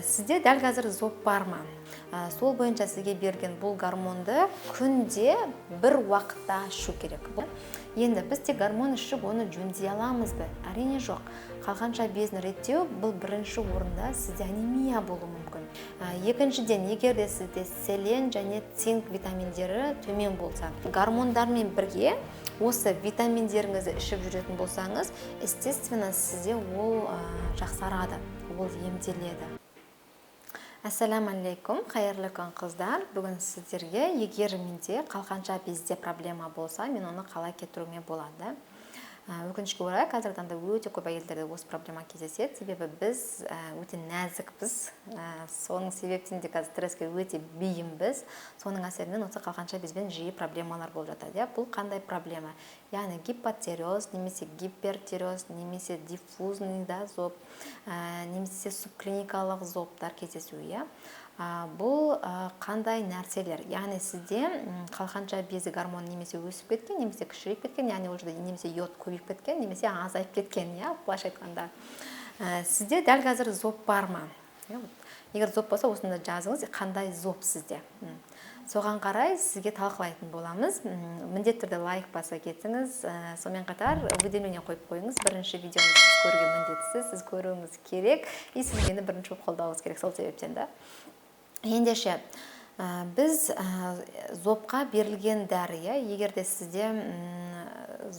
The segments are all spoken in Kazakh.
Сізде дәл қазір зоб бар ма? Сол бойынша сізге берген бұл гормонды күнде бір уақытта ішу керек. Енді біз тек гормон ішіп оны жөндей аламыз ба? Әрине жоқ. Қалғанша безін реттеу бұл бірінші орында сізде анемия болуы мүмкін. Екіншіден, егер де сізде селен және цинк витаминдері төмен болса, гормондармен бірге осы витаминдеріңізді ішіп жүретін болсаңыз, естественно, сізде ол жақсарады, ол емделеді. Ассаламу алейкум, қайырлы күн қыздар. Бүгін сіздерге егер менде қалқанша безде проблема болса, мен оны қалай кетіруіме болады. Өкінішке орай қазіргі таңда өте көп әйелдерде осы проблема кездеседі, себебі біз өте нәзікпіз, соның себептен де қазір стресске өте бейімбіз. Соның әсерінен осы қалқанша безбен жиі проблемалар болып жатады. Бұл қандай проблема? Яғни гипотереоз, немесе гипертереоз, немесе диффузный зоб, немесе субклиникалық зобтар кездесуі. Бұл қандай нәрселер? Яғни сізде қалқанша безі гормон немесе өсіп кеткен, немесе кішірейіп кеткен, яғни ол жерде немесе йод көбейіп кеткен, немесе азайып кеткен, былайша айтқанда. Сізде дәл қазір зоб бар ма? Егер зоб болса, осында жазыңыз, қандай зоб сізде? Соған қарай сізге талқылайтын боламыз. Міндетті түрде лайк баса кетіңіз. Сонымен қатар уведомление қойып қойыңыз. Бірінші видеоны сіз көруге міндеттісіз, сіз көруіңіз керек, и сіз мені бірінші қолдауыңыз керек, сол себептен да. Ендеше, біз зобқа берілген дәрі, егер де сізде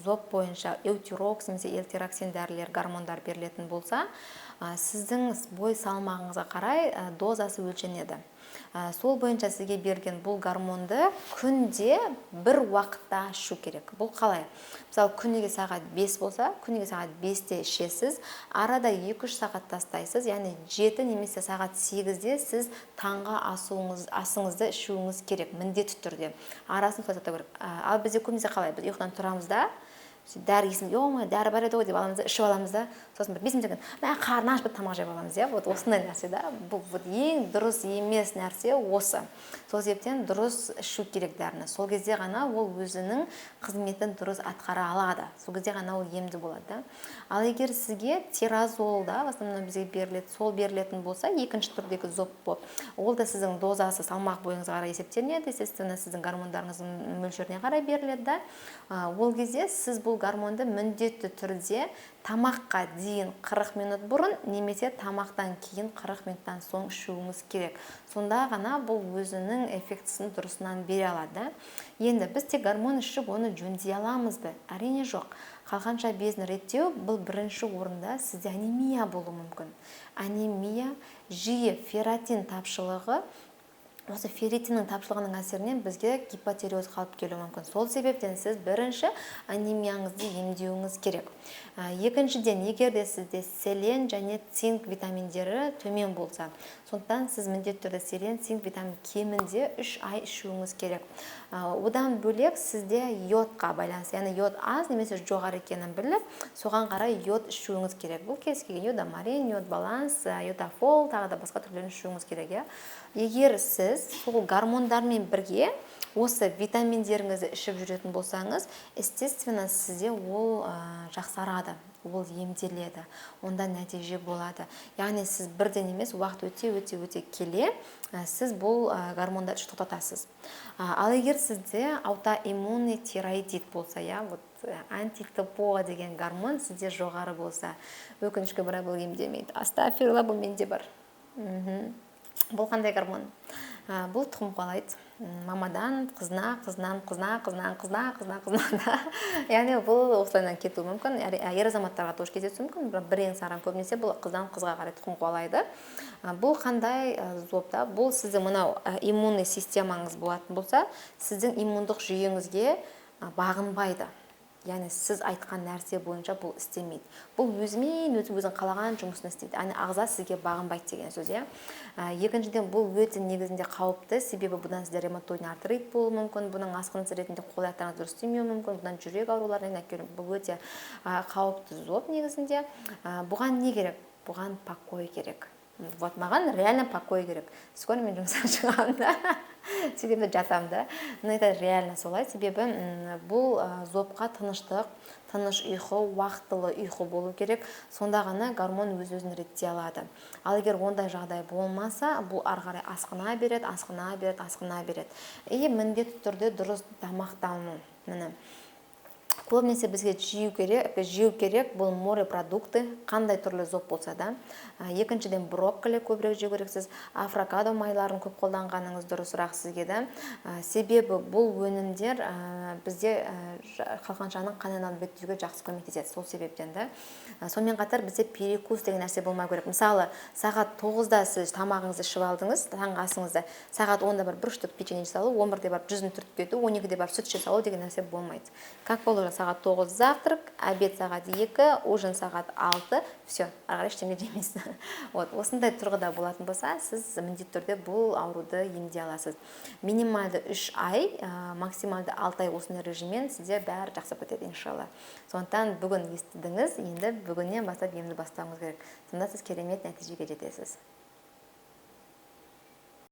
зоб бойынша эутирокс немесе эльтироксин дәрілер, гормондар берілетін болса, сіздің бой салмағыңызға қарай дозасы өлшенеді. Сол бойынша сізге берген бұл гормонды күнде бір уақытта ішу керек. Бұл қалай? Мысалы, күніге сағат 5 болса, күніге сағат 5-те ішесіз, арада 2-3 сағат тастайсыз, яғни 7 немесе сағат 8-де сіз таңғы асыңызды ішуіңіз керек, міндетті түрде. Арасын тастау керек. Ал бізде көбінесе қалай? Біз ұйықтан тұрамыз да, дәрі есімде, дәрі бар еді ғой деп аламыз да, ішіп аламыз да, сосын бір 5 минуттан кейін қарны ашып тамақ жеп аламыз. Осындай нәрсе да. Бұл ең дұрыс емес нәрсе осы. Сол себептен дұрыс ішу керек дәріні. Сол кезде ғана ол өзінің қызметін дұрыс атқара алады. Сол кезде ғана ол емді болады. Ал егер сізге тиразол да, в основном бізге беріледі, сол берілетін болса, екінші түрдегі зоб болып, ол да сіздің дозасы салмақ бойыңызға қарай есептелінеді, естественно, сіздің гормондарыңыздың мөлшеріне қарай беріледі да. Ол кезде сіз бұл гормонды міндетті түрде тамаққа дейін 40 минут бұрын, немесе тамақтан кейін 40 минуттан соң ішуіңіз керек. Сонда ғана бұл өзінің эффектісін дұрысынан бере алады. Енді біз тек гормон ішіп оны жөндей аламыз ба? Әрине жоқ. Қалғанша безін реттеу бұл бірінші орында сізде анемия болуы мүмкін. Анемия жиі ферритин тапшылығы, осы ферритиннің тапшылығының әсерінен бізге гипотереоз қалып келуі мүмкін. Сол себептен сіз бірінші анемияңызды емдеуіңіз керек. Екіншіден, егер де сізде селен және цинк витаминдері төмен болса, сондықтан сіз міндетті түрде селен, цинк витамин кемінде 3 ай ішуіңіз керек. Одан бөлек сізде йодқа байланысты, яғни йод аз немесе жоғары екенін біліп, соған қарай йод ішуіңіз керек. Бұл кез келген йодомарин, йод баланс, йодафол, тағы да басқа түрлерін ішуіңіз керек. Егер сіз сол гормондармен бірге осы витаминдеріңізді ішіп жүретін болсаңыз, естественно, сізде ол жақсарады, ол емделеді, онда нәтиже болады. Яғни сіз бірден емес, уақыт өте келе, сіз бұл гормондарды ішіп тоқтатасыз. Ал егер сізде аутоиммунный тироидит болса, антитопо деген гормон сізде жоғары болса, өкінішке орай бұл емдемейді. Астафирулла, бұл менде бар. Бұл қандай гормон? Бұл тұқым қуалайды. Мамадан қызына. Яғни бұл осылайынан кетуі мүмкін. Ер азаматтарға тоже кездесуі мүмкін. Бірең саран көбінесе бұл қыздан қызға қарай тұқым қуалайды. Бұл қандай зобта? Бұл сіздің мынау иммунный системаңыз болатын болса, сіздің иммундық жүйеңізге бағынбайды. Яғни сіз айтқан нәрсе бойынша бұл істемейді. Бұл өзінің қалаған жұмысын істейді. Яғни ағза сізге бағынбайды деген сөз. Екіншіден, бұл өте негізінде қауіпті, себебі бұдан сізде ревматоидный артрит болуы мүмкін, бұның асқынысы ретінде қол аяқтарыңыз дұрыс істемеуі мүмкін, бұдан жүрек ауруларына әкелуі мүмкін. Бұл өте қауіпті зоб негізінде. Бұған не керек? Бұған покой керек. вот маған реально покой керек. Скоро мен жұмыстан шығамын да. Себебі жатамын да. Но это реально солай. Себебі бұл зобқа тыныштық, тыныш ұйқы, уақытылы ұйқы болу керек. Сонда ғана гормон өз-өзін реттей алады. Ал егер ондай жағдай болмаса, бұл ары қарай асқына береді. И міндетті түрде дұрыс тамақтану. Міне. Көбінесе бізге жеу керек бұл морепродукты, қандай түрлі зоп болса да. Екіншіден брокколи көбірек жеу керексіз, авокадо майларын көп қолданғаныңыз дұрысырақ сізге да. Себебі бұл өнімдер бізде қалқаншаның қанын бекітуге жақсы көмектеседі, сол себептен да. Сонымен қатар бізде перекус деген нәрсе болмау керек. Мысалы, сағат 9-да сіз тамағыңызды ішіп алдыңыз, таңғы асыңызды, сағат 10-да бір штук печенье салу, 11-де барып жүзін түртіп кету, 12-де барып сүт іше салу деген нәрсе болмайды. Как болу, сағат 9 завтрак, обед сағат 2, ужин сағат 6, все, ары қарай ештеңе жемейсіз. Вот, осындай тұрғыда болатын болса, сіз міндетті түрде бұл ауруды емдей аласыз. Минималды 3 ай, максималды 6 ай осындай режиммен сізде бәрі жақсы өтеді, иншалла. Сондықтан бүгін естідіңіз, енді бүгіннен бастап емді бастауыңыз керек. Сонда сіз керемет нәтижеге жетесіз.